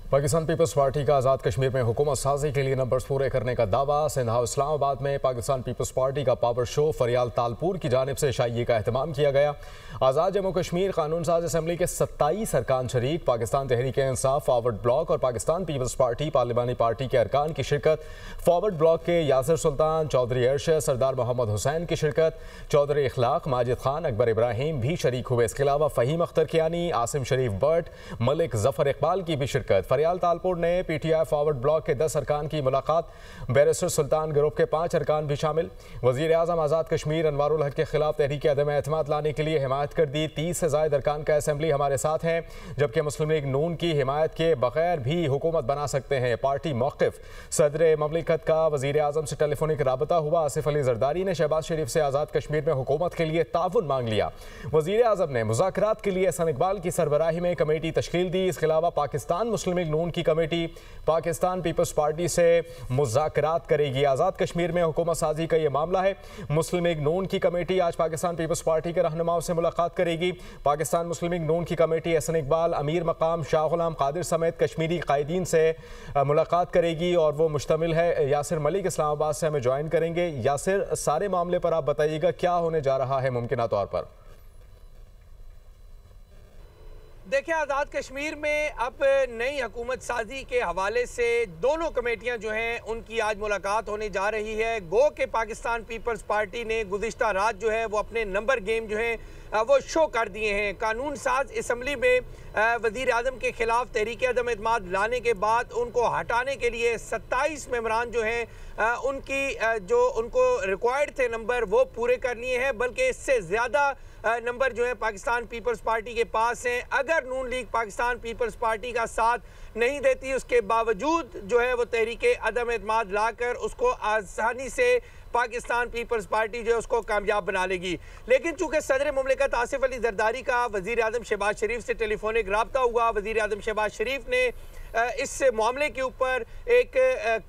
Pakistan peoples party का आज़ाद कश्मीर में हुकूमत साजी के लिए नंबर्स पूरे करने का दावा। सिंध हाउस इस्लामाबाद में पाकिस्तान पीपल्स पार्टी का पावर शो फरियाल तालपुर की जानिब से शाइए का अहतमाम किया गया। आज़ाद जम्मू कश्मीर कानून साज असम्बली के 27 अरकान शरीक, पाकिस्तान तहरीक इंसाफ फॉरवर्ड ब्लॉक और पाकिस्तान पीपल्स पार्टी पार्लिमानी पार्टी के अरकान की शिरकत। फॉरवर्ड ब्लॉक के यासिर सुल्तान, चौधरी अरशद, सरदार मोहम्मद हुसैन की शिरकत। चौधरी इखलाक, माजिद खान, अकबर इब्राहिम भी शरीक हुए। इसके अलावा फ़हीम अख्तर कियानी, आसिम शरीफ बट, मलिक जफर इकबाल की भी शिरकत। फरियाल तालपुर ने PTI फॉरवर्ड ब्लॉक के 10 अरकान की मुलाकात। बैरिस्टर सुल्तान ग्रुप के 5 अरकान भी शामिल। वज़ीर आज़म आज़ाद कश्मीर अनवारुल हक के खिलाफ तहरीक अदम एतमाद लाने के लिए हिमायत कर दी। 30 से ज़ायद अरकान का असम्बली हमारे साथ हैं, जबकि मुस्लिम लीग नून की हिमायत के बगैर भी हुकूमत बना सकते हैं। पार्टी मौक़िफ़। सदर ममलिकत का वज़ीर आज़म से टेलीफोनिक राबता हुआ। आसिफ अली जरदारी ने शहबाज शरीफ से आज़ाद कश्मीर में हुकूमत के लिए ताउन मांग लिया। वज़ीर आज़म ने मुज़ाकरात के लिए एहसन इकबाल की सरबराही में कमेटी तश्कील दी। इसके अलावा पाकिस्तान मुस्लिम लीग नून की कमेटी पाकिस्तान पीपल्स पार्टी से मुज़ाकरात करेगी। आज़ाद कश्मीर में हुकूमत साजी का ये मामला है। मुस्लिम लीग नून की कमेटी आज पाकिस्तान पीपल्स पार्टी के रहनुमाओं से मुलाकात करेगी। पाकिस्तान मुस्लिम लीग नून की कमेटी एहसन इकबाल, अमीर मकाम शाह गुलाम कादिर समेत कश्मीरी कायदीन से मुलाकात करेगी और वो मुश्तमिल है। यासिर मलिक इस्लामाबाद से हमें ज्वाइन करेंगे। यासिर, सारे मामले पर आप बताइएगा क्या होने जा रहा है मुमकिना तौर पर? देखिए, आज़ाद कश्मीर में अब नई हुकूमत साजी के हवाले से दोनों कमेटियां जो हैं उनकी आज मुलाकात होने जा रही है। गो के पाकिस्तान पीपल्स पार्टी ने गुज़िश्ता रात जो है वो अपने नंबर गेम जो है वो शो कर दिए हैं। कानून साज असम्बली में वज़ीर आज़म के खिलाफ तहरीक अदम एतमाद लाने के बाद उनको हटाने के लिए 27 मेंबरान जो हैं उनकी जो उनको रिक्वायर्ड थे नंबर वो पूरे कर लिए हैं, बल्कि इससे ज़्यादा नंबर जो है पाकिस्तान पीपल्स पार्टी के पास हैं। अगर नून लीग पाकिस्तान पीपल्स पार्टी का साथ नहीं देती, उसके बावजूद जो है वो तहरीक अदम एतमाद लाकर उसको आसानी से पाकिस्तान पीपल्स पार्टी जो है उसको कामयाब बना लेगी। लेकिन चूंकि सदर मुमलिकत आसिफ अली जरदारी का वज़ीर आज़म शहबाज शरीफ से टेलीफोनिक राब्ता हुआ, वज़ीर आज़म शहबाज शरीफ ने इस मामले के ऊपर एक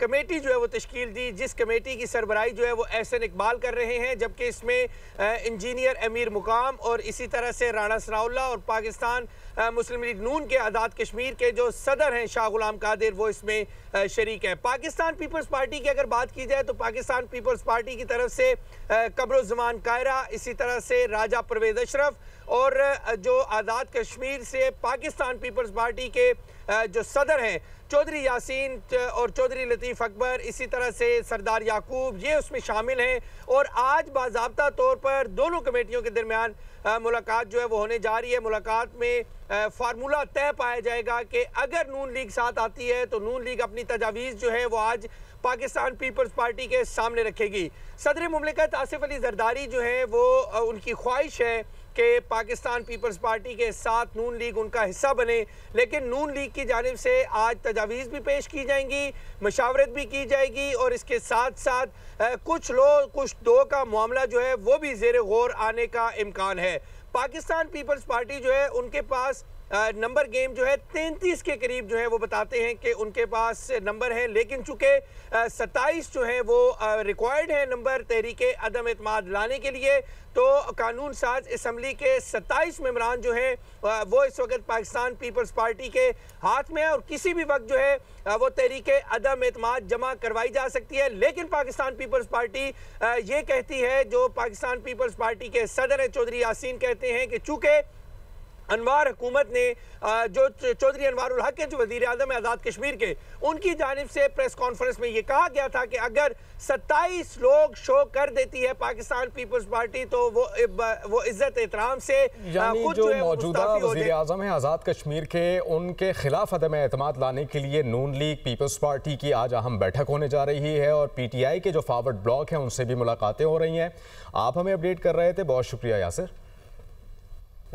कमेटी जो है वो तश्कील दी, जिस कमेटी की सरबराही जो है वो एहसन इकबाल कर रहे हैं, जबकि इसमें इंजीनियर अमीर मुकाम और इसी तरह से राणा सनाउल्लाह और पाकिस्तान मुस्लिम लीग नून के आज़ाद कश्मीर के जो सदर हैं शाह गुलाम कादिर वो इसमें शरीक है। पाकिस्तान पीपल्स पार्टी की अगर बात की जाए तो पाकिस्तान पीपल्स पार्टी की तरफ से कमरुज़्ज़मान कायरा, इसी तरह से राजा परवेज़ अशरफ और जो आज़ाद कश्मीर से पाकिस्तान पीपल्स पार्टी के जो सदर हैं चौधरी यासीन और चौधरी लतीफ़ अकबर, इसी तरह से सरदार याकूब, ये उसमें शामिल हैं। और आज बाज़ाब्ता तौर पर दोनों कमेटियों के दरमियान मुलाकात जो है वो होने जा रही है। मुलाकात में फार्मूला तय पाया जाएगा कि अगर नून लीग साथ आती है तो नून लीग अपनी तजावीज़ जो है वो आज पाकिस्तान पीपल्स पार्टी के सामने रखेगी। सदर मुमलिकत आसिफ अली जरदारी जो है वो उनकी ख्वाहिश है कि पाकिस्तान पीपल्स पार्टी के साथ नून लीग उनका हिस्सा बने, लेकिन नून लीग की जानिब से आज तजावीज़ भी पेश की जाएंगी, मशावरत भी की जाएगी और इसके साथ साथ कुछ दो का मामला जो है वो भी ज़ेर गौर आने का इम्कान है। पाकिस्तान पीपल्स पार्टी जो है उनके पास नंबर गेम जो है 33 के करीब जो है वो बताते हैं कि उनके पास नंबर हैं, लेकिन चूँकि 27 जो है वो रिक्वायर्ड है नंबर तहरीक अदम एतमाद लाने के लिए, तो कानून साज असम्बली के 27 मेंबरान जो हैं वो इस वक्त पाकिस्तान पीपल्स पार्टी के हाथ में है और किसी भी वक्त जो है वो तहरीक अदम एतमाद जमा करवाई जा सकती है। लेकिन पाकिस्तान पीपल्स पार्टी ये कहती है, जो पाकिस्तान पीपल्स पार्टी के सदर हैं चौधरी यासीन कहते हैं कि चूँकि अनवार हुकूमत ने जो चौधरी अनवारुल हक के जो वज़ीर आज़म आज़ाद कश्मीर के, उनकी जानिब से प्रेस कॉन्फ्रेंस में ये कहा गया था कि अगर 27 लोग शो कर देती है पाकिस्तान पीपल्स पार्टी तो वो इज्जत एहतराम से यानी जो मौजूदा वज़ीर आज़म है आज़ाद कश्मीर के, उनके खिलाफ अदम एतमाद लाने के लिए नून लीग पीपल्स पार्टी की आज अहम बैठक होने जा रही है और PTI के जो फॉरवर्ड ब्लॉक हैं उनसे भी मुलाकातें हो रही हैं। आप हमें अपडेट कर रहे थे, बहुत शुक्रिया यासिर।